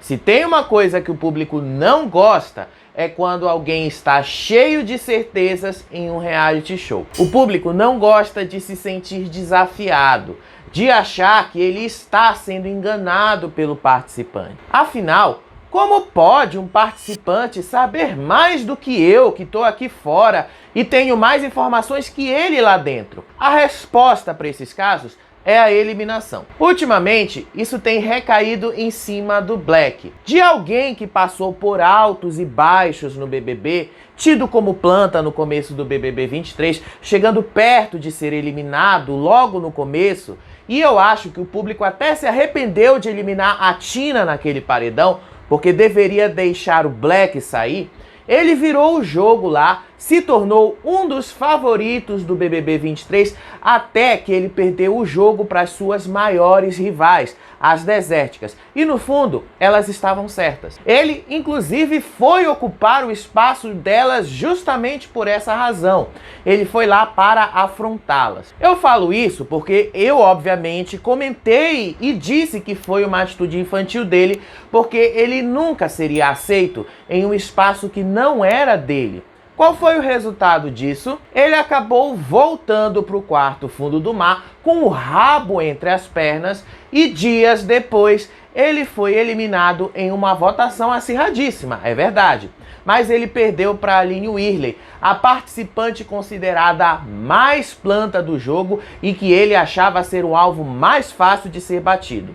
Se tem uma coisa que o público não gosta, é quando alguém está cheio de certezas em um reality show. O público não gosta de se sentir desafiado, de achar que ele está sendo enganado pelo participante. Afinal, como pode um participante saber mais do que eu, que estou aqui fora, e tenho mais informações que ele lá dentro? A resposta para esses casos é a eliminação. Ultimamente, isso tem recaído em cima do Black, de alguém que passou por altos e baixos no BBB, tido como planta no começo do BBB 23, chegando perto de ser eliminado logo no começo, e eu acho que o público até se arrependeu de eliminar a Tina naquele paredão, porque deveria deixar o Black sair. Ele virou o jogo lá, se tornou um dos favoritos do BBB 23, até que ele perdeu o jogo para as suas maiores rivais, as desérticas. E no fundo, elas estavam certas. Ele, inclusive, foi ocupar o espaço delas justamente por essa razão. Ele foi lá para afrontá-las. Eu falo isso porque eu, obviamente, comentei e disse que foi uma atitude infantil dele, porque ele nunca seria aceito em um espaço que não era dele. Qual foi o resultado disso? Ele acabou voltando para o quarto fundo do mar com o rabo entre as pernas e dias depois ele foi eliminado em uma votação acirradíssima, é verdade. Mas ele perdeu para Aline Wirley, a participante considerada mais planta do jogo e que ele achava ser o alvo mais fácil de ser batido.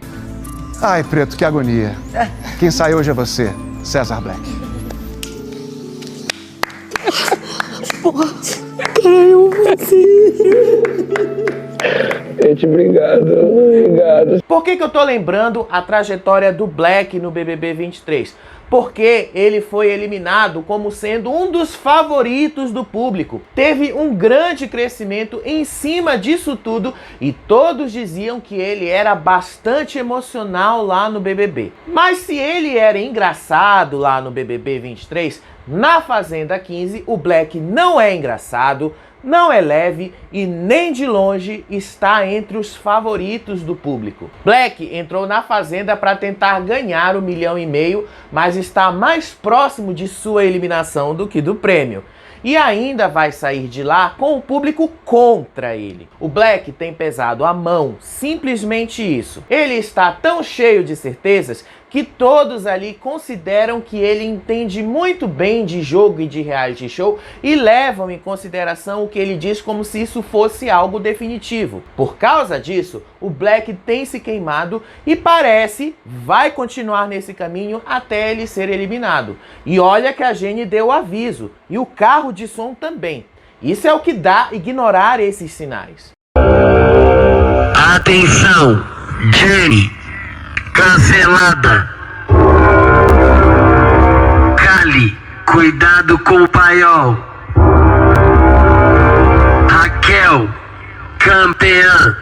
Ai, Preto, que agonia. Quem sai hoje é você, César Black. Porra, caiu você. Gente, obrigado. Por que eu tô lembrando a trajetória do Black no BBB 23? Porque ele foi eliminado como sendo um dos favoritos do público. Teve um grande crescimento em cima disso tudo e todos diziam que ele era bastante emocional lá no BBB. Mas se ele era engraçado lá no BBB 23, na Fazenda 15 o Black não é engraçado, não é leve e nem de longe está entre os favoritos do público. Black entrou na Fazenda para tentar ganhar 1,5 milhão, mas está mais próximo de sua eliminação do que do prêmio. E ainda vai sair de lá com o público contra ele. O Black tem pesado a mão, simplesmente isso. Ele está tão cheio de certezas que todos ali consideram que ele entende muito bem de jogo e de reality show e levam em consideração o que ele diz como se isso fosse algo definitivo. Por causa disso, o Black tem se queimado e parece vai continuar nesse caminho até ele ser eliminado. E olha que a Jenny deu aviso, e o carro de som também. Isso é o que dá ignorar esses sinais. Atenção, Jenny, cancelada. Kali, cuidado com o paiol. Raquel, campeã.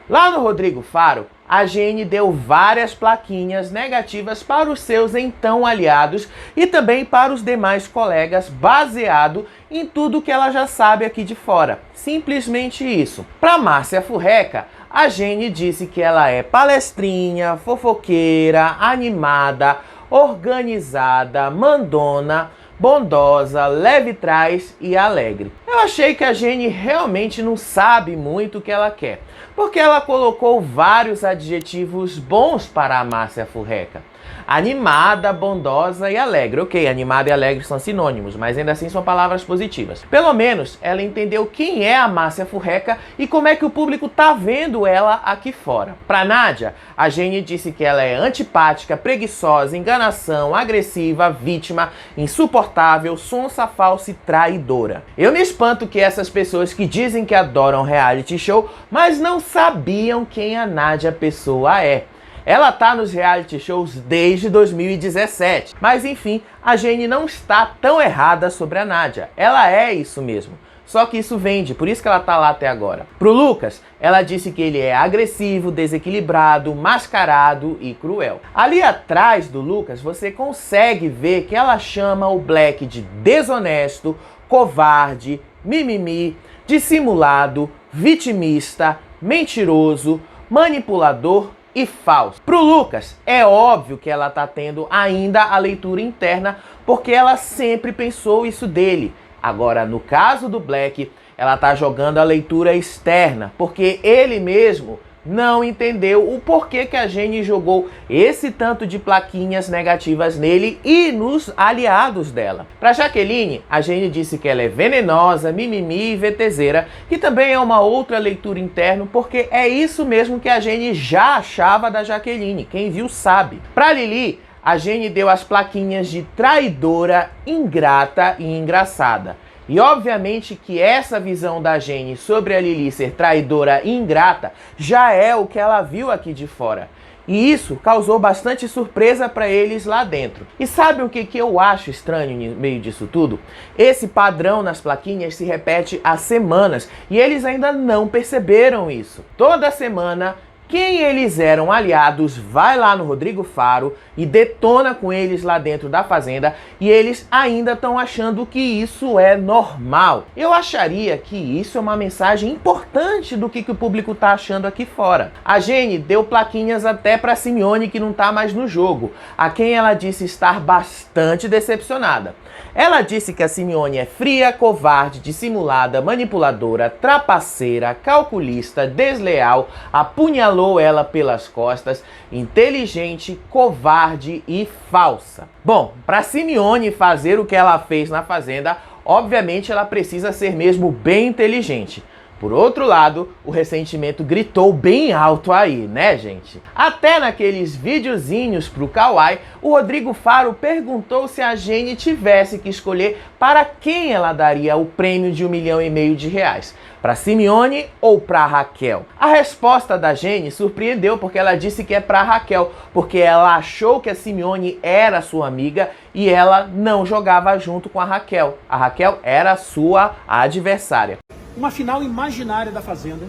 Lá no Rodrigo Faro, a Jenny deu várias plaquinhas negativas para os seus então aliados e também para os demais colegas, baseado em tudo que ela já sabe aqui de fora. Simplesmente isso. Para Márcia Furreca, a Jenny disse que ela é palestrinha, fofoqueira, animada, organizada, mandona, bondosa, leve trás e alegre. Eu achei que a Jenny realmente não sabe muito o que ela quer, porque ela colocou vários adjetivos bons para a Márcia Furreca. Animada, bondosa e alegre. Ok, animada e alegre são sinônimos, mas ainda assim são palavras positivas. Pelo menos ela entendeu quem é a Márcia Furreca e como é que o público tá vendo ela aqui fora. Pra Nádia, a Jenny disse que ela é antipática, preguiçosa, enganação, agressiva, vítima, insuportável, sonsa, falsa e traidora. Eu me espanto que essas pessoas que dizem que adoram reality show, mas não sabiam quem a Nádia Pessoa é. Ela tá nos reality shows desde 2017. Mas enfim, a Jenny não está tão errada sobre a Nádia. Ela é isso mesmo. Só que isso vende, por isso que ela tá lá até agora. Pro Lucas, ela disse que ele é agressivo, desequilibrado, mascarado e cruel. Ali atrás do Lucas, você consegue ver que ela chama o Black de desonesto, covarde, mimimi, dissimulado, vitimista, mentiroso, manipulador e falso. Pro Lucas, é óbvio que ela tá tendo ainda a leitura interna, porque ela sempre pensou isso dele. Agora, no caso do Black, ela tá jogando a leitura externa, porque ele mesmo não entendeu o porquê que a Jenny jogou esse tanto de plaquinhas negativas nele e nos aliados dela. Pra Jaqueline, a Jenny disse que ela é venenosa, mimimi e VTZera, que também é uma outra leitura interna, porque é isso mesmo que a Jenny já achava da Jaqueline, quem viu sabe. Pra Lili, a Jenny deu as plaquinhas de traidora, ingrata e engraçada. E obviamente que essa visão da Jenny sobre a Lili ser traidora e ingrata já é o que ela viu aqui de fora. E isso causou bastante surpresa para eles lá dentro. E sabe o que eu acho estranho no meio disso tudo? Esse padrão nas plaquinhas se repete há semanas e eles ainda não perceberam isso. Toda semana, quem eles eram aliados vai lá no Rodrigo Faro e detona com eles lá dentro da fazenda e eles ainda estão achando que isso é normal. Eu acharia que isso é uma mensagem importante do que o público tá achando aqui fora. A Jenny deu plaquinhas até para Simeone, que não tá mais no jogo, a quem ela disse estar bastante decepcionada. Ela disse que a Simeone é fria, covarde, dissimulada, manipuladora, trapaceira, calculista, desleal, apunhalou ela pelas costas, inteligente, covarde e falsa. Bom, para Simeone fazer o que ela fez na Fazenda, obviamente ela precisa ser mesmo bem inteligente. Por outro lado, o ressentimento gritou bem alto aí, né, gente? Até naqueles videozinhos pro Kawaii, o Rodrigo Faro perguntou se a Jenny tivesse que escolher para quem ela daria o prêmio de R$1,5 milhão. Para Simeone ou para Raquel? A resposta da Jenny surpreendeu porque ela disse que é para Raquel, porque ela achou que a Simeone era sua amiga e ela não jogava junto com a Raquel. A Raquel era sua adversária. Uma final imaginária da Fazenda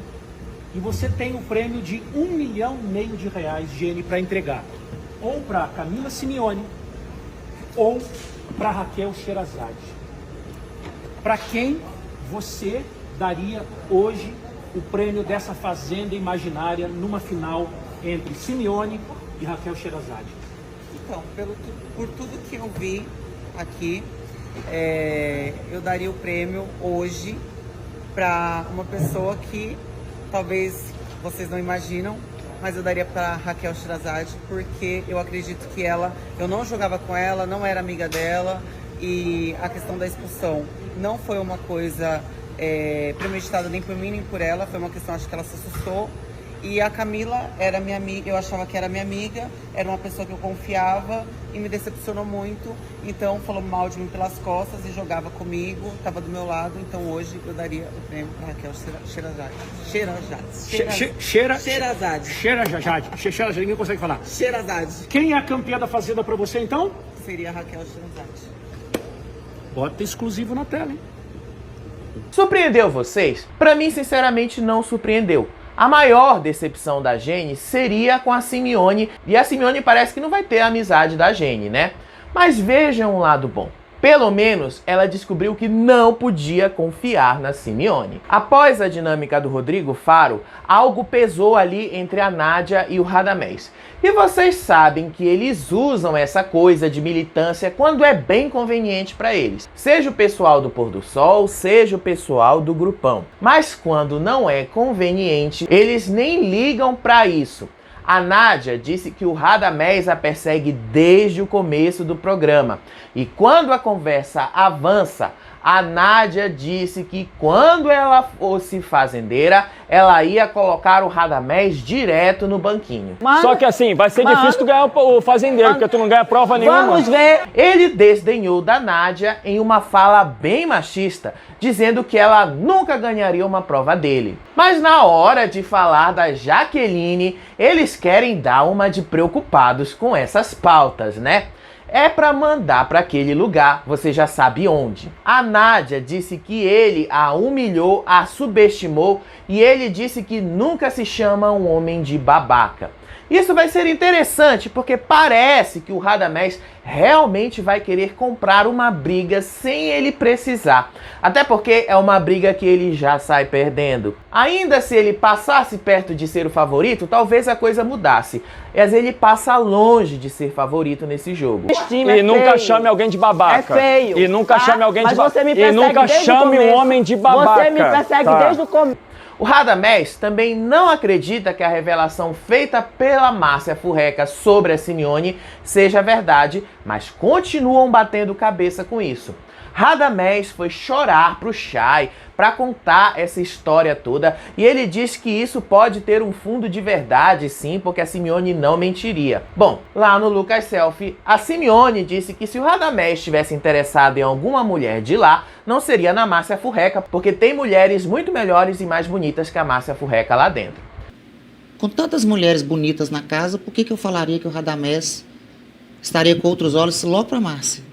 e você tem o prêmio de R$1,5 milhão, Jenny, para entregar. Ou para Camila Simeone ou para Raquel Sherazade. Para quem você daria hoje o prêmio dessa Fazenda imaginária numa final entre Simeone e Raquel Sherazade? Então, por tudo que eu vi aqui, eu daria o prêmio hoje para uma pessoa que talvez vocês não imaginam, mas eu daria para Raquel Sherazade, porque eu acredito que eu não jogava com ela, não era amiga dela, e a questão da expulsão não foi uma coisa premeditada nem por mim nem por ela, foi uma questão, acho que ela se assustou. E a Camila era minha amiga, eu achava que era minha amiga, era uma pessoa que eu confiava e me decepcionou muito, então falou mal de mim pelas costas e jogava comigo, estava do meu lado, então hoje eu daria o prêmio para Raquel Sherazade, ninguém consegue falar. Sherazade. Quem é a campeã da Fazenda para você então? Seria a Raquel Sherazade. Bota exclusivo na tela, hein? Surpreendeu vocês? Pra mim, sinceramente, não surpreendeu. A maior decepção da Jenny seria com a Simeone, e a Simeone parece que não vai ter a amizade da Jenny, né? Mas vejam um lado bom. Pelo menos ela descobriu que não podia confiar na Simeone. Após a dinâmica do Rodrigo Faro, algo pesou ali entre a Nádia e o Radamés. E vocês sabem que eles usam essa coisa de militância quando é bem conveniente para eles. Seja o pessoal do Pôr do Sol, seja o pessoal do Grupão. Mas quando não é conveniente, eles nem ligam para isso. A Nádia disse que o Radamés a persegue desde o começo do programa. E quando a conversa avança, a Nádia disse que quando ela fosse fazendeira, ela ia colocar o Radamés direto no banquinho. Só que assim, vai ser difícil tu ganhar o fazendeiro, porque tu não ganha prova nenhuma. Vamos ver! Ele desdenhou da Nádia em uma fala bem machista, dizendo que ela nunca ganharia uma prova dele. Mas na hora de falar da Jaqueline, eles querem dar uma de preocupados com essas pautas, né? é para mandar para aquele lugar, você já sabe onde. A Nádia disse que ele a humilhou, a subestimou e ele disse que nunca se chama um homem de babaca. Isso vai ser interessante porque parece que o Radamés realmente vai querer comprar uma briga sem ele precisar. Até porque é uma briga que ele já sai perdendo. Ainda se ele passasse perto de ser o favorito, talvez a coisa mudasse. Mas ele passa longe de ser favorito nesse jogo. E nunca chame alguém de babaca. É feio. E nunca chame alguém de babaca. E nunca chame um homem de babaca. Você me persegue desde o começo. O Radamés também não acredita que a revelação feita pela Márcia Furreca sobre a Simeone seja verdade, mas continuam batendo cabeça com isso. Radamés foi chorar pro Chay para contar essa história toda e ele diz que isso pode ter um fundo de verdade sim, porque a Simeone não mentiria. Bom, lá no Lucas Selfie, a Simeone disse que se o Radamés estivesse interessado em alguma mulher de lá, não seria na Márcia Furreca, porque tem mulheres muito melhores e mais bonitas que a Márcia Furreca lá dentro. Com tantas mulheres bonitas na casa, por que eu falaria que o Radamés estaria com outros olhos logo para Márcia?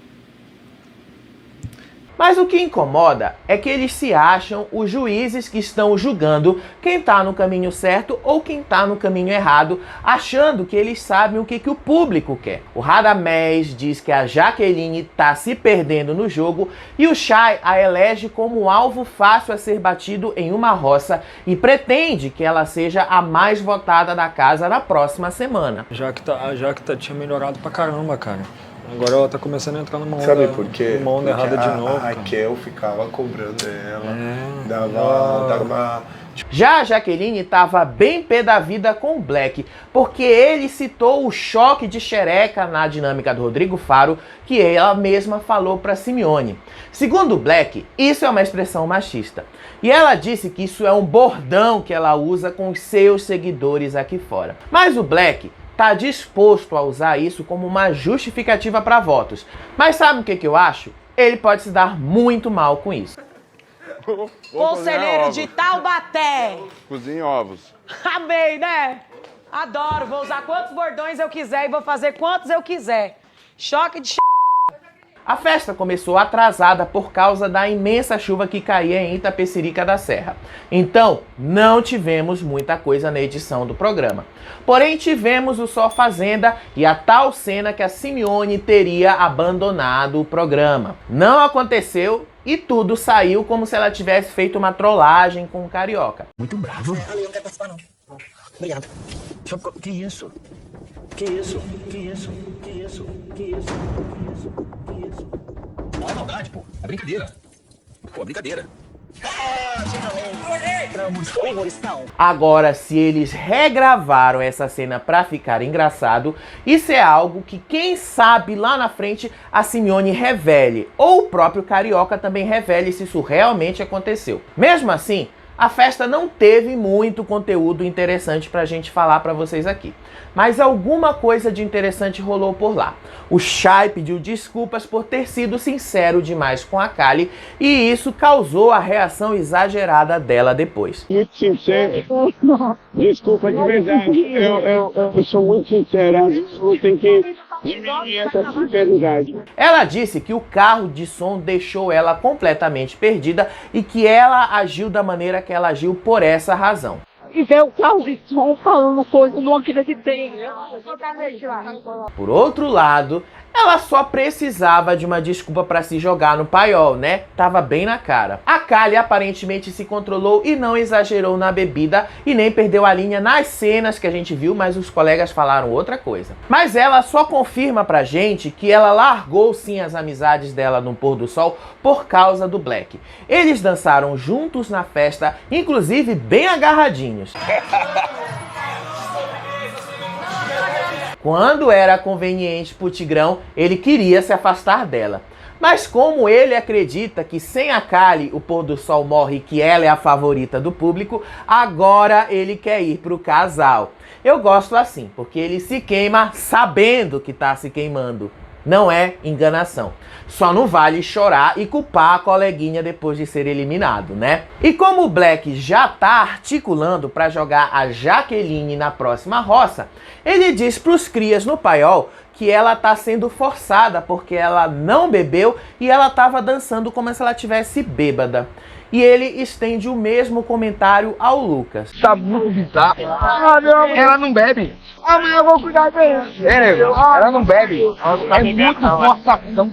Mas o que incomoda é que eles se acham os juízes que estão julgando quem tá no caminho certo ou quem tá no caminho errado, achando que eles sabem o que o público quer. O Radamés diz que a Jaqueline tá se perdendo no jogo e o Chay a elege como alvo fácil a ser batido em uma roça e pretende que ela seja a mais votada da casa na próxima semana. Já que tinha melhorado pra caramba, cara. Agora ela tá começando a entrar numa onda, sabe por quê? numa onda errada de novo. A Raquel ficava cobrando ela, dava uma... Já a Jaqueline estava bem pé da vida com o Black, porque ele citou o choque de xereca na dinâmica do Rodrigo Faro, que ela mesma falou para Simeone. Segundo o Black, isso é uma expressão machista. E ela disse que isso é um bordão que ela usa com os seus seguidores aqui fora. Mas o Black está disposto a usar isso como uma justificativa para votos. Mas sabe o que eu acho? Ele pode se dar muito mal com isso. Conselheiro de Taubaté. Cozinha ovos. Amei, né? Adoro. Vou usar quantos bordões eu quiser e vou fazer quantos eu quiser. Choque de A festa começou atrasada por causa da imensa chuva que caía em Itapecerica da Serra. Então, não tivemos muita coisa na edição do programa. Porém, tivemos o Só Fazenda e a tal cena que a Simeone teria abandonado o programa. Não aconteceu e tudo saiu como se ela tivesse feito uma trollagem com o Carioca. Muito bravo. Eu não quero participar, não. Obrigado. Que isso? Que isso? Que isso? Que isso? Que isso? Que isso? Que isso? Não é maldade, pô. É brincadeira. Pô, é brincadeira. Agora, se eles regravaram essa cena pra ficar engraçado, isso é algo que, quem sabe, lá na frente a Simeone revele, ou o próprio Carioca também revele se isso realmente aconteceu. Mesmo assim, a festa não teve muito conteúdo interessante pra gente falar pra vocês aqui. Mas alguma coisa de interessante rolou por lá. O Chay pediu desculpas por ter sido sincero demais com a Kali e isso causou a reação exagerada dela depois. Muito sincero. Desculpa de verdade. Eu sou muito sincera. Eu tenho que diminuir essa sinceridade. Ela disse que o carro de som deixou ela completamente perdida e que ela agiu da maneira que ela agiu por essa razão. E ver o carro de som falando coisa, não acreditei. Por outro lado, ela só precisava de uma desculpa para se jogar no paiol, né? Tava bem na cara. A Kali aparentemente se controlou e não exagerou na bebida e nem perdeu a linha nas cenas que a gente viu, mas os colegas falaram outra coisa. Mas ela só confirma pra gente que ela largou sim as amizades dela no pôr do sol por causa do Black. Eles dançaram juntos na festa, inclusive bem agarradinhos. Quando era conveniente pro Tigrão, ele queria se afastar dela. Mas como ele acredita que sem a Kali o pôr do sol morre e que ela é a favorita do público, agora ele quer ir pro casal. Eu gosto assim, porque ele se queima sabendo que tá se queimando. não é enganação. Só não vale chorar e culpar a coleguinha depois de ser eliminado, né? E como o Black já tá articulando para jogar a Jaqueline na próxima roça, ele diz pros crias no paiol que ela tá sendo forçada porque ela não bebeu e ela tava dançando como se ela tivesse bêbada. E ele estende o mesmo comentário ao Lucas. Tá muito bizarro. Ela não bebe. Amanhã eu vou cuidar dela. Ela não bebe. É muito forçação.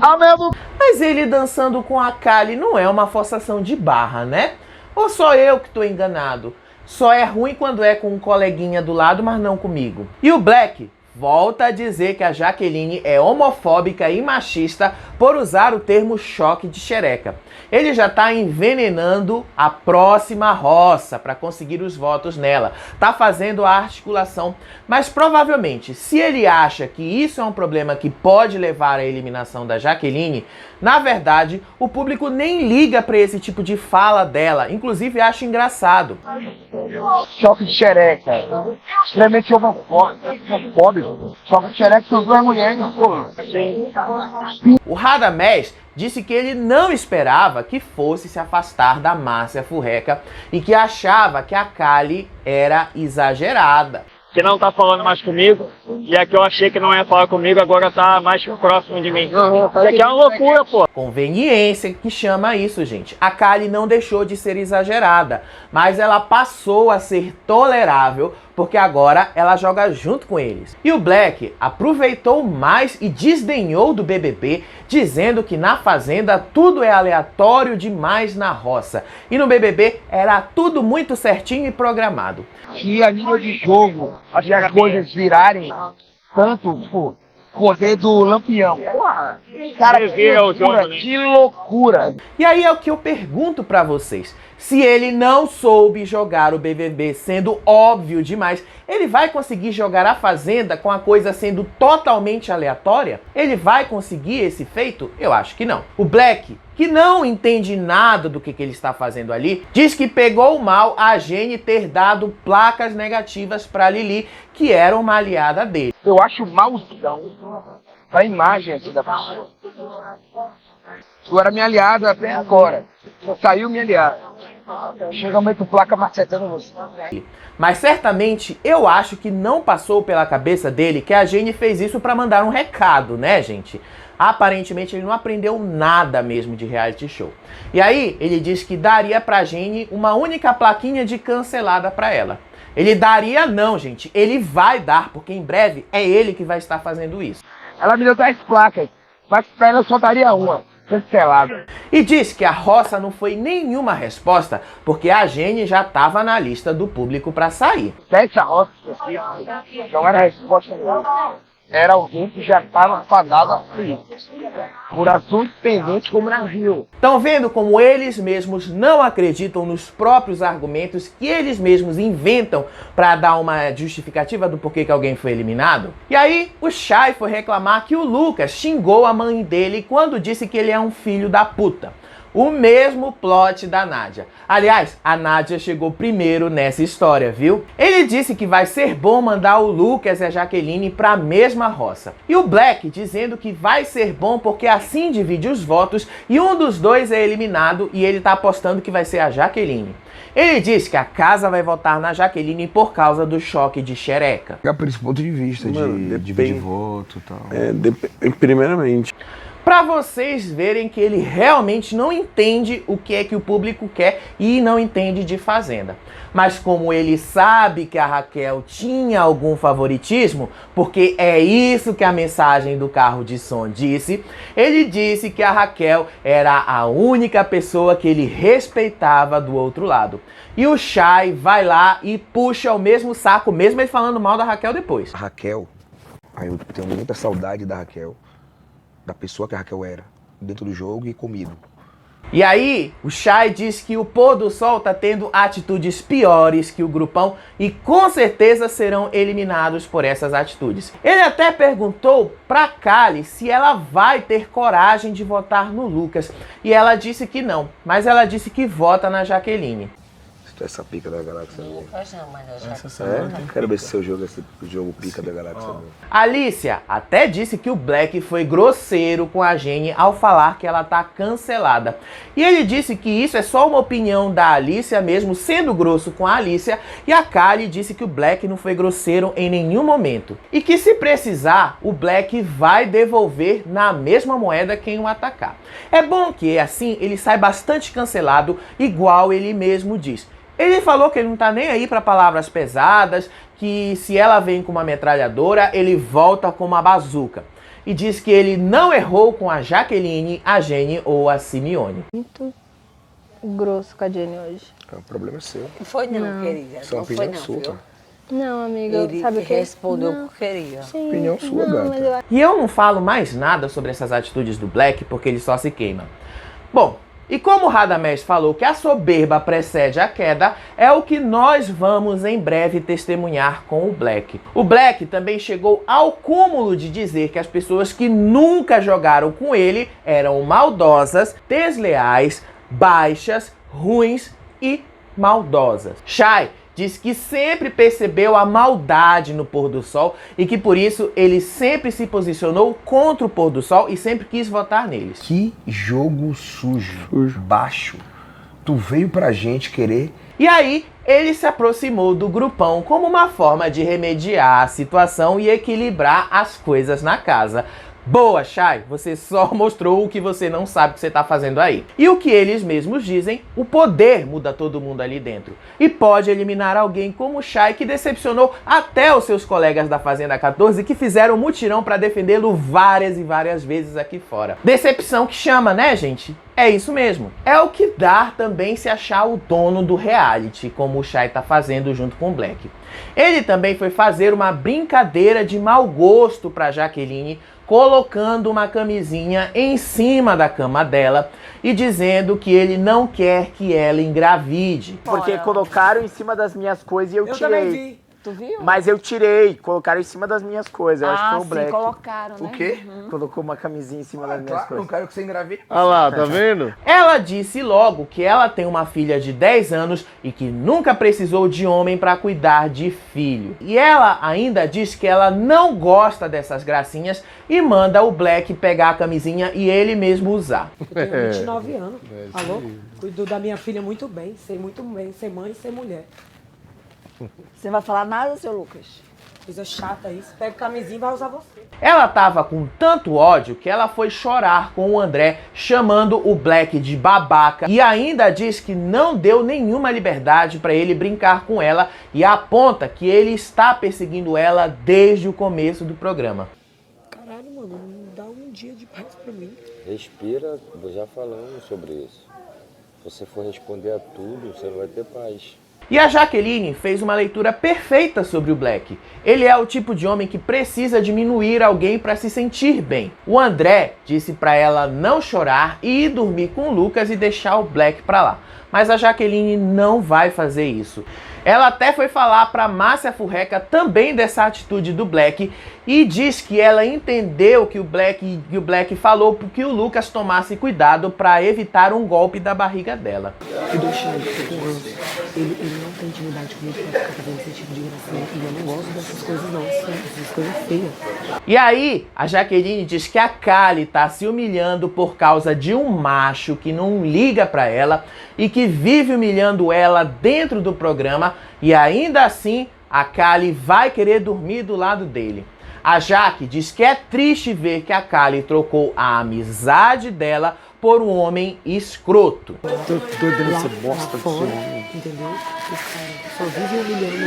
Mas ele dançando com a Kali não é uma forçação de barra, né? Ou só eu que tô enganado? Só é ruim quando é com um coleguinha do lado, mas não comigo. E o Black volta a dizer que a Jaqueline é homofóbica e machista por usar o termo choque de xereca. Ele já está envenenando a próxima roça para conseguir os votos nela. Tá fazendo a articulação, mas provavelmente, se ele acha que isso é um problema que pode levar à eliminação da Jaqueline, na verdade, o público nem liga para esse tipo de fala dela, inclusive acha engraçado. Choque de xereca. Extremamente homofóbico. Choque de xereca são duas mulheres, pô. O Radamés disse que ele não esperava que fosse se afastar da Márcia Furreca e que achava que a Kali era exagerada. Que não tá falando mais comigo, e a que eu achei que não ia falar comigo, agora tá mais próximo de mim. Isso aqui é uma loucura, pô. Conveniência que chama isso, gente. A Kali não deixou de ser exagerada, mas ela passou a ser tolerável, porque agora ela joga junto com eles. E o Black aproveitou mais e desdenhou do BBB, dizendo que na Fazenda tudo é aleatório demais na roça. E no BBB era tudo muito certinho e programado. Que a nível de jogo, as coisas virarem tanto, pô, poder do Lampião. Cara, que loucura. E aí é o que eu pergunto pra vocês. Se ele não soube jogar o BBB sendo óbvio demais, ele vai conseguir jogar a Fazenda com a coisa sendo totalmente aleatória? Ele vai conseguir esse feito? Eu acho que não. O Black, que não entende nada do que ele está fazendo ali, diz que pegou mal a Jenny ter dado placas negativas pra Lili, que era uma aliada dele. Eu acho malzão a imagem aqui da pessoa. Tu era minha aliada até agora. Só saiu minha aliada. Chega muito placa macetando você. Mas certamente eu acho que não passou pela cabeça dele que a Jenny fez isso pra mandar um recado, né, gente? Aparentemente ele não aprendeu nada mesmo de reality show. E aí ele diz que daria pra Jenny uma única plaquinha de cancelada pra ela. Ele daria não, gente. Ele vai dar, porque em breve é ele que vai estar fazendo isso. Ela me deu 10 placas, mas pra ela só daria uma. Cancelada. E diz que a roça não foi nenhuma resposta, porque a Jenny já estava na lista do público para sair. Essa roça não era resposta nenhuma. Era alguém que já estava fadado a frio. Por assuntos pendentes com o Brasil. Estão vendo como eles mesmos não acreditam nos próprios argumentos que eles mesmos inventam para dar uma justificativa do porquê que alguém foi eliminado? E aí o Chay foi reclamar que o Lucas xingou a mãe dele quando disse que ele é um filho da puta. O mesmo plot da Nádia. Aliás, a Nádia chegou primeiro nessa história, viu? Ele disse que vai ser bom mandar o Lucas e a Jaqueline pra mesma roça. E o Black dizendo que vai ser bom porque assim divide os votos e um dos dois é eliminado e ele tá apostando que vai ser a Jaqueline. Ele diz que a casa vai votar na Jaqueline por causa do choque de xereca. Por esse ponto de vista, de dividir voto e tal. Primeiramente. Para vocês verem que ele realmente não entende o que é que o público quer e não entende de Fazenda. Mas como ele sabe que a Raquel tinha algum favoritismo, porque é isso que a mensagem do carro de som disse, ele disse que a Raquel era a única pessoa que ele respeitava do outro lado. E o Chay vai lá e puxa o mesmo saco, mesmo ele falando mal da Raquel depois. A Raquel, eu tenho muita saudade da Raquel. Da pessoa que a Raquel era, dentro do jogo e comigo. E aí, o Chay diz que o pôr do sol tá tendo atitudes piores que o grupão e com certeza serão eliminados por essas atitudes. Ele até perguntou pra Kali se ela vai ter coragem de votar no Lucas e ela disse que não, mas ela disse que vota na Jaqueline. essa pica da galáxia. Não, mas eu já... Essa semana tem Quero ver se seu jogo é esse jogo pica da galáxia. Alicia até disse que o Black foi grosseiro com a Jenny ao falar que ela tá cancelada. E ele disse que isso é só uma opinião da Alicia mesmo, sendo grosso com a Alicia, e a Kylie disse que o Black não foi grosseiro em nenhum momento. E que se precisar, o Black vai devolver na mesma moeda quem o atacar. É bom que assim ele sai bastante cancelado, igual ele mesmo diz. Ele falou que ele não tá nem aí para palavras pesadas, que se ela vem com uma metralhadora, ele volta com uma bazuca. E diz que ele não errou com a Jaqueline, a Jenny ou a Simeone. Muito grosso com a Jenny hoje. O problema é seu. Foi não, querida. Isso é uma Não foi opinião não, sua. viu? Não, amiga, Ele sabe o que? respondeu Não. o que queria. Sim, Opinião sua, não, gata. mas eu... E eu não falo mais nada sobre essas atitudes do Black porque ele só se queima. Bom, e como o Radamés falou que a soberba precede a queda, é o que nós vamos em breve testemunhar com o Black. O Black também chegou ao cúmulo de dizer que as pessoas que nunca jogaram com ele eram maldosas, desleais, baixas, ruins e maldosas. Shai diz que sempre percebeu a maldade no pôr do sol e que por isso ele sempre se posicionou contra o pôr do sol e sempre quis votar neles. Que jogo sujo. Baixo. Tu veio pra gente querer... E aí, ele se aproximou do grupão como uma forma de remediar a situação e equilibrar as coisas na casa. Boa, Shai, você só mostrou o que você não sabe que você está fazendo aí. E o que eles mesmos dizem, o poder muda todo mundo ali dentro. E pode eliminar alguém como o Shai, que decepcionou até os seus colegas da Fazenda 14, que fizeram mutirão para defendê-lo várias e várias vezes aqui fora. Decepção que chama, né, gente? É isso mesmo. É o que dá também se achar o dono do reality, como o Shai tá fazendo junto com o Black. Ele também foi fazer uma brincadeira de mau gosto para Jaqueline, colocando uma camisinha em cima da cama dela e dizendo que ele não quer que ela engravide. Porque colocaram em cima das minhas coisas e eu tirei. também vi. Tu viu? Mas eu tirei, colocaram em cima das minhas coisas. Eu acho que foi o Black. Colocaram, né? O quê? Colocou uma camisinha em cima das minhas Claro, não coisas. quero que você engravide. Olha lá, tá vendo? Ela disse logo que ela tem uma filha de 10 anos e que nunca precisou de homem para cuidar de filho. E ela ainda diz que ela não gosta dessas gracinhas e manda o Black pegar a camisinha e ele mesmo usar. Eu tenho 29 anos. Alô? Cuido da minha filha muito bem, sei muito bem ser mãe e ser mulher. Você não vai falar nada, seu Lucas? Coisa chata isso. Pega camisinha e vai usar você. Ela tava com tanto ódio que ela foi chorar com o André, chamando o Black de babaca, e ainda diz que não deu nenhuma liberdade para ele brincar com ela e aponta que ele está perseguindo ela desde o começo do programa. Caralho, mano, não dá um dia de paz pra mim. Respira, já falamos sobre isso. Se você for responder a tudo, você não vai ter paz. E a Jaqueline fez uma leitura perfeita sobre o Black. Ele é o tipo de homem que precisa diminuir alguém para se sentir bem. O André disse para ela não chorar e ir dormir com o Lucas e deixar o Black para lá. Mas a Jaqueline não vai fazer isso. Ela até foi falar para Márcia Furreca também dessa atitude do Black e diz que ela entendeu que o Black falou que o Lucas tomasse cuidado para evitar um golpe da barriga dela. Eu dou chão, ele não tem intimidade comigo pra ficar fazendo esse tipo de gracinha. E eu não gosto dessas coisas não, essas coisas feias. E aí, a Jaqueline diz que a Kylie tá se humilhando por causa de um macho que não liga pra ela e que vive humilhando ela dentro do programa e ainda assim a Kylie vai querer dormir do lado dele. A Jaque diz que é triste ver que a Kylie trocou a amizade dela por um homem escroto. Tô doido nessa bosta desse homem. Entendeu? O cara só vive humilhando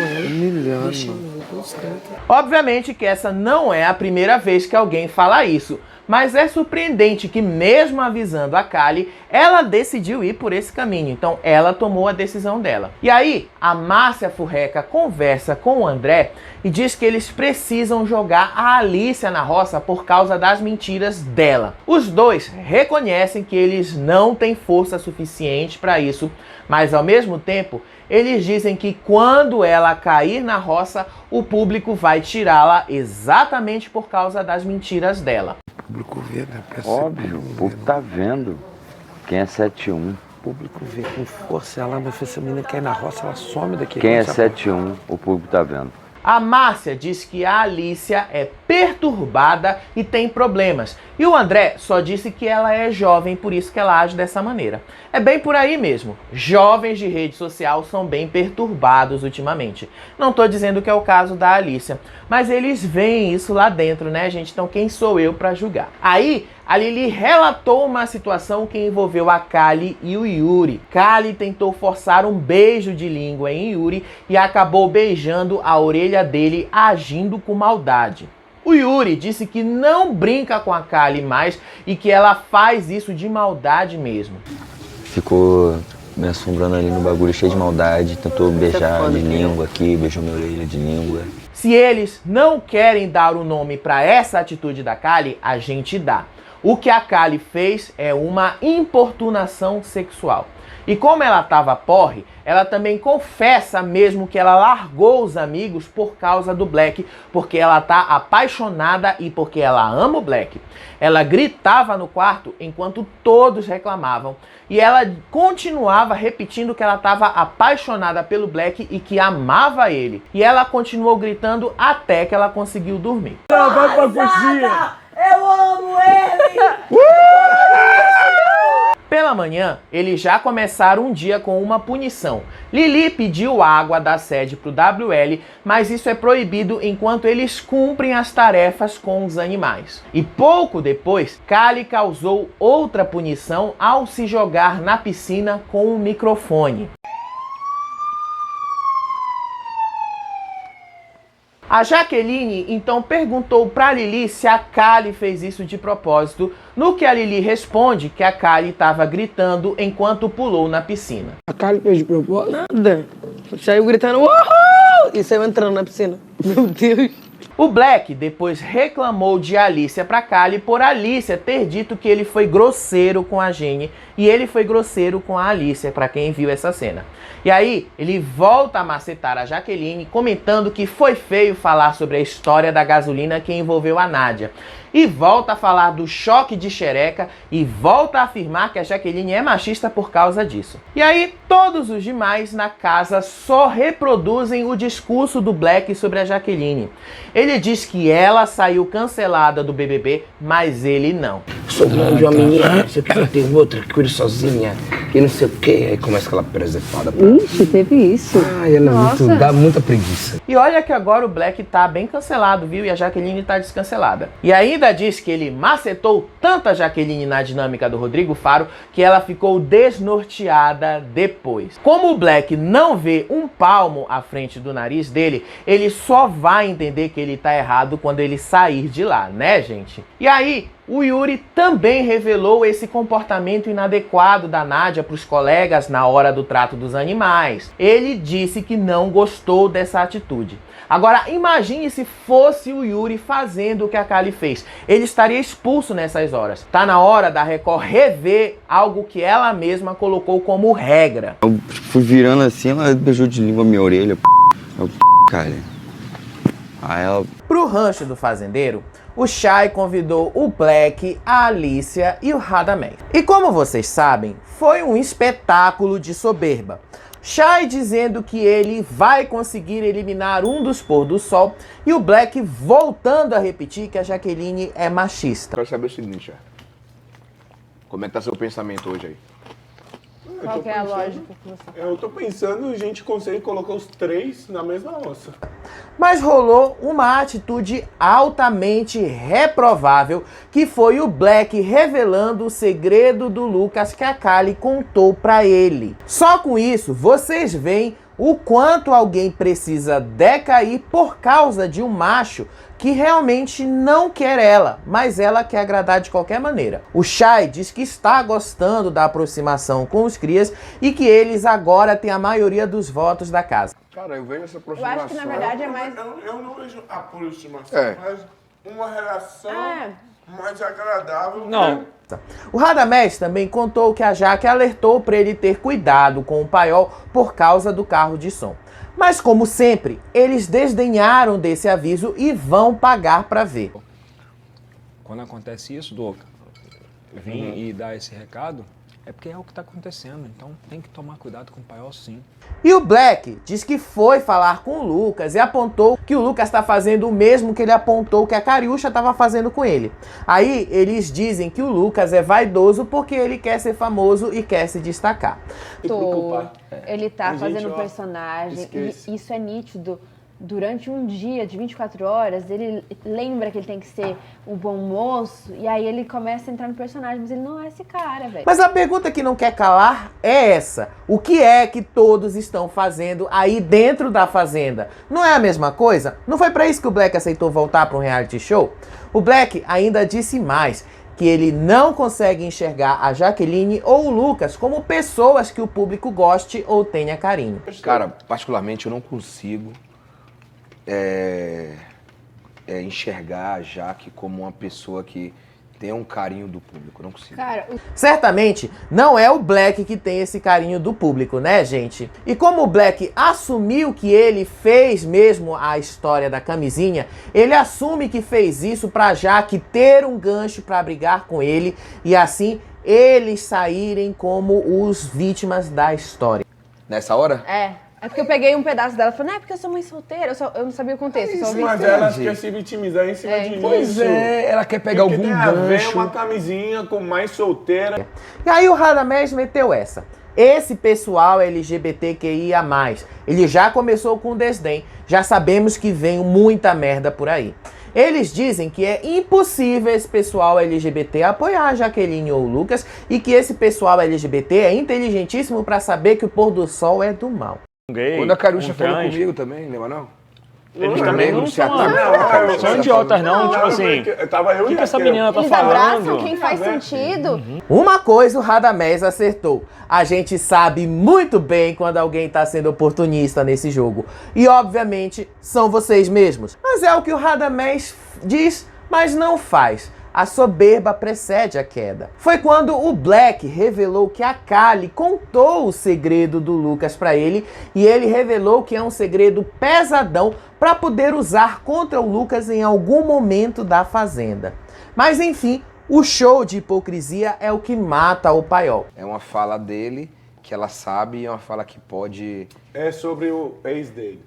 ela. Deixando ela com os cantos. Obviamente que essa não é a primeira vez que alguém fala isso, mas é surpreendente que mesmo avisando a Kylie, ela decidiu ir por esse caminho. Então ela tomou a decisão dela. E aí, a Márcia Furreca conversa com o André e diz que eles precisam jogar a Alicia na roça por causa das mentiras dela. Os dois reconhecem que eles não têm força suficiente para isso, mas ao mesmo tempo, eles dizem que quando ela cair na roça, o público vai tirá-la exatamente por causa das mentiras dela. O público vê, né? Óbvio, o povo tá vendo. Quem é 7-1, o público vê com força, ela vai fazer essa menina que é na roça, ela some daqui. Quem é 7-1, o público tá vendo. A Márcia diz que a Alicia é perturbada e tem problemas. E o André só disse que ela é jovem, por isso que ela age dessa maneira. É bem por aí mesmo. Jovens de rede social são bem perturbados ultimamente. Não tô dizendo que é o caso da Alicia, mas eles veem isso lá dentro, né, gente? Então quem sou eu pra julgar? Aí, a Lili relatou uma situação que envolveu a Kali e o Yuri. Kali tentou forçar um beijo de língua em Yuri e acabou beijando a orelha dele, agindo com maldade. O Yuri disse que não brinca com a Kali mais e que ela faz isso de maldade mesmo. Ficou me assombrando ali no bagulho, cheio de maldade, tentou beijar de língua aqui, beijou minha orelha de língua. Se eles não querem dar o nome para essa atitude da Kali, a gente dá. O que a Kali fez é uma importunação sexual. E como ela estava porre, ela também confessa mesmo que ela largou os amigos por causa do Black, porque ela tá apaixonada e porque ela ama o Black. Ela gritava no quarto enquanto todos reclamavam. E ela continuava repetindo que ela estava apaixonada pelo Black e que amava ele. E ela continuou gritando até que ela conseguiu dormir. Vai pra cozinha! Eu amo ele! Pela manhã, eles já começaram um dia com uma punição. Lili pediu água da sede pro WL, mas isso é proibido enquanto eles cumprem as tarefas com os animais. E pouco depois, Kali causou outra punição ao se jogar na piscina com um microfone. A Jaqueline então perguntou para Lili se a Kali fez isso de propósito, no que a Lili responde que a Kali estava gritando enquanto pulou na piscina. A Kali fez de propósito? Nada. Saiu gritando uhul! E saiu entrando na piscina. Meu Deus. O Black depois reclamou de Alicia para Kali por Alicia ter dito que ele foi grosseiro com a Jenny e ele foi grosseiro com a Alicia, para quem viu essa cena. E aí ele volta a macetar a Jaqueline, comentando que foi feio falar sobre a história da gasolina que envolveu a Nádia. E volta a falar do choque de xereca e volta a afirmar que a Jaqueline é machista por causa disso. E aí todos os demais na casa só reproduzem o discurso do Black sobre a Jaqueline. Ele diz que ela saiu cancelada do BBB, mas ele não. Sou mãe de uma menina, você precisa ter outra que cuida sozinha, e não sei o que, aí começa aquela presepada. Ixi, teve isso. Ai, ela dá muita preguiça. E olha que agora o Black tá bem cancelado, viu? E a Jaqueline tá descancelada. E ainda diz que ele macetou tanto a Jaqueline na dinâmica do Rodrigo Faro que ela ficou desnorteada depois. Como o Black não vê um palmo à frente do nariz dele, ele só vai entender que ele tá errado quando ele sair de lá, né, gente? E aí, o Yuri também revelou esse comportamento inadequado da Nádia para os colegas na hora do trato dos animais. Ele disse que não gostou dessa atitude. Agora, imagine se fosse o Yuri fazendo o que a Kali fez. Ele estaria expulso nessas horas. Tá na hora da Record rever algo que ela mesma colocou como regra. Eu fui virando assim, ela beijou de língua minha orelha. Eu, cara. Aí ela... Pro rancho do fazendeiro, o Chay convidou o Black, a Alicia e o Radamés. E como vocês sabem, foi um espetáculo de soberba. Chay dizendo que ele vai conseguir eliminar um dos pôr do sol e o Black voltando a repetir que a Jaqueline é machista. Quero saber o seguinte, Chay. Como é que tá seu pensamento hoje aí? Qual que é a lógica que você... Eu tô pensando, a gente consegue colocar os três na mesma ossa. Mas rolou uma atitude altamente reprovável, que foi o Black revelando o segredo do Lucas que a Kali contou pra ele. Só com isso, vocês veem o quanto alguém precisa decair por causa de um macho que realmente não quer ela, mas ela quer agradar de qualquer maneira. O Chay diz que está gostando da aproximação com os crias e que eles agora têm a maioria dos votos da casa. Cara, eu vejo essa aproximação. Eu acho que na verdade é mais... Eu não vejo a aproximação, mas uma relação mais agradável. Não. O Radamés também contou que a Jaque alertou para ele ter cuidado com o paiol por causa do carro de som. Mas como sempre, eles desdenharam desse aviso e vão pagar para ver. Quando acontece isso, Doca, vim e dar esse recado, É porque é o que tá acontecendo, então tem que tomar cuidado com o paiol sim. E o Black diz que foi falar com o Lucas e apontou que o Lucas está fazendo o mesmo que ele apontou que a Cariúcha estava fazendo com ele. Aí eles dizem que o Lucas é vaidoso porque ele quer ser famoso e quer se destacar. Ele tá A fazendo gente, um ó, personagem esquece. e isso é nítido. Durante um dia de 24 horas, ele lembra que ele tem que ser um bom moço e aí ele começa a entrar no personagem, mas ele não é esse cara, velho. Mas a pergunta que não quer calar é essa. O que é que todos estão fazendo aí dentro da Fazenda? Não é a mesma coisa? Não foi pra isso que o Black aceitou voltar para um reality show? O Black ainda disse mais, que ele não consegue enxergar a Jaqueline ou o Lucas como pessoas que o público goste ou tenha carinho. Cara, particularmente eu não consigo enxergar a Jaque como uma pessoa que tem um carinho do público, não consigo. Cara, Certamente não é o Black que tem esse carinho do público, né, gente? E como o Black assumiu que ele fez mesmo a história da camisinha, ele assume que fez isso pra Jaque ter um gancho pra brigar com ele e assim eles saírem como os vítimas da história. Nessa hora? É porque eu peguei um pedaço dela e falei, não é porque eu sou mãe solteira, eu não sabia o contexto. só ouvi Mas isso. ela quer se vitimizar em cima de Pois isso. é, ela quer pegar Que algum tem a ver gancho. uma camisinha com mais solteira. E aí o Radamés meteu essa. Esse pessoal LGBTQIA+, ele já começou com desdém. Já sabemos que vem muita merda por aí. Eles dizem que é impossível esse pessoal LGBT apoiar a Jaqueline ou o Lucas e que esse pessoal LGBT é inteligentíssimo pra saber que o pôr do sol é do mal. Quando a Cariúcha falou trans. comigo também, lembra não? Eles também não se ataca. são idiotas não, tipo assim, Tava eu o que e essa aquele. menina tá Eles falando? abraçam quem faz sentido. Uma coisa o Radamés acertou. A gente sabe muito bem quando alguém tá sendo oportunista nesse jogo. E obviamente são vocês mesmos. Mas é o que o Radamés diz, mas não faz. A soberba precede a queda. Foi quando o Black revelou que a Kali contou o segredo do Lucas pra ele e ele revelou que é um segredo pesadão pra poder usar contra o Lucas em algum momento da Fazenda. Mas enfim, o show de hipocrisia é o que mata o paiol. É uma fala dele que ela sabe e é uma fala que pode... É sobre o ex dele.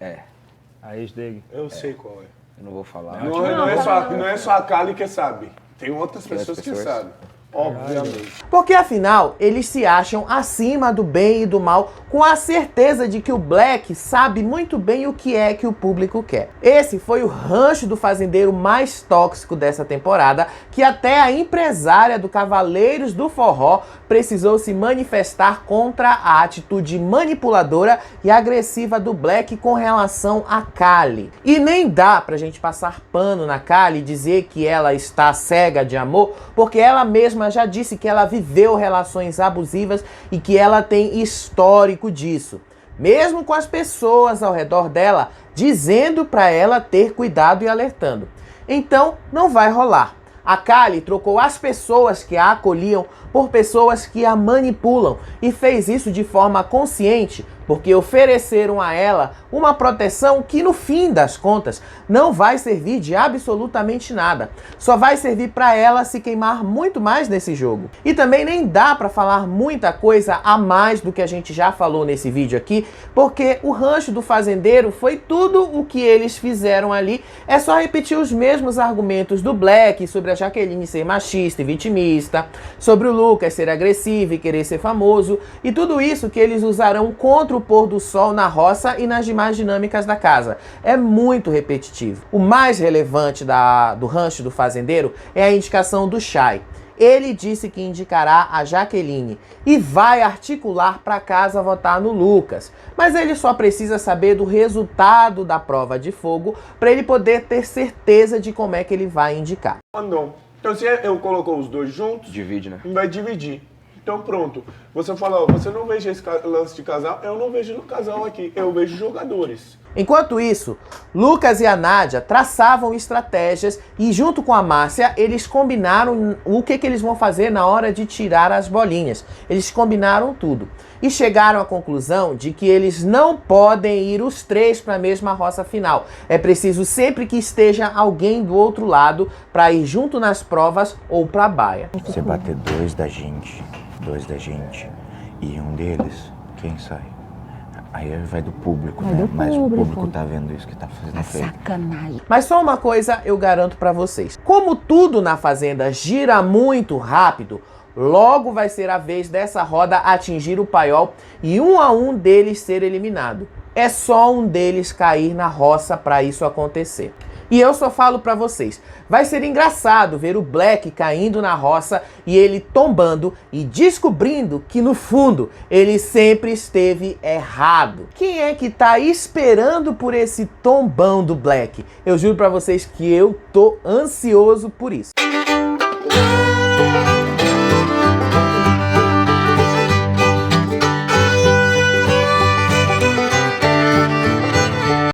A ex dele. Eu sei qual é. Eu não vou falar. Não é só a Kali que sabe. Tem outras pessoas que sabem. Obviamente. Porque afinal, eles se acham acima do bem e do mal, com a certeza de que o Black sabe muito bem o que é que o público quer. Esse foi o rancho do fazendeiro mais tóxico dessa temporada, que até a empresária do Cavaleiros do Forró precisou se manifestar contra a atitude manipuladora e agressiva do Black com relação a Kali. E nem dá pra gente passar pano na Kali e dizer que ela está cega de amor, porque ela mesma já disse que ela viveu relações abusivas e que ela tem histórico disso. Mesmo com as pessoas ao redor dela dizendo para ela ter cuidado e alertando. Então não vai rolar. A Kali trocou as pessoas que a acolhiam por pessoas que a manipulam e fez isso de forma consciente, porque ofereceram a ela uma proteção que no fim das contas não vai servir de absolutamente nada. Só vai servir para ela se queimar muito mais nesse jogo. E também nem dá para falar muita coisa a mais do que a gente já falou nesse vídeo aqui, porque o rancho do fazendeiro foi tudo o que eles fizeram ali. É só repetir os mesmos argumentos do Black sobre a Jaqueline ser machista e vitimista, sobre o Lucas ser agressivo e querer ser famoso, e tudo isso que eles usarão contra o pôr do sol na roça e nas demais dinâmicas da casa. É muito repetitivo. O mais relevante do rancho do fazendeiro é a indicação do Chay. Ele disse que indicará a Jaqueline e vai articular para casa votar no Lucas. Mas ele só precisa saber do resultado da prova de fogo para ele poder ter certeza de como é que ele vai indicar. Não. Então se eu colocou os dois juntos, divide, né? Vai dividir. Então pronto. Você falou, você não veja esse lance de casal, eu não vejo no casal aqui, eu vejo jogadores. Enquanto isso, Lucas e a Nádia traçavam estratégias e junto com a Márcia, eles combinaram o que eles vão fazer na hora de tirar as bolinhas. Eles combinaram tudo. E chegaram à conclusão de que eles não podem ir os três para a mesma roça final. É preciso sempre que esteja alguém do outro lado para ir junto nas provas ou para a baia. Você bater dois da gente, dois da gente e um deles, quem sai? Aí vai do público, Vai né? do Mas o público. público tá vendo isso que tá fazendo feio. Sacanagem. Mas só uma coisa eu garanto pra vocês. Como tudo na Fazenda gira muito rápido, logo vai ser a vez dessa roda atingir o paiol e um a um deles ser eliminado. É só um deles cair na roça pra isso acontecer. E eu só falo pra vocês, vai ser engraçado ver o Black caindo na roça e ele tombando e descobrindo que no fundo ele sempre esteve errado. Quem é que tá esperando por esse tombão do Black? Eu juro pra vocês que eu tô ansioso por isso.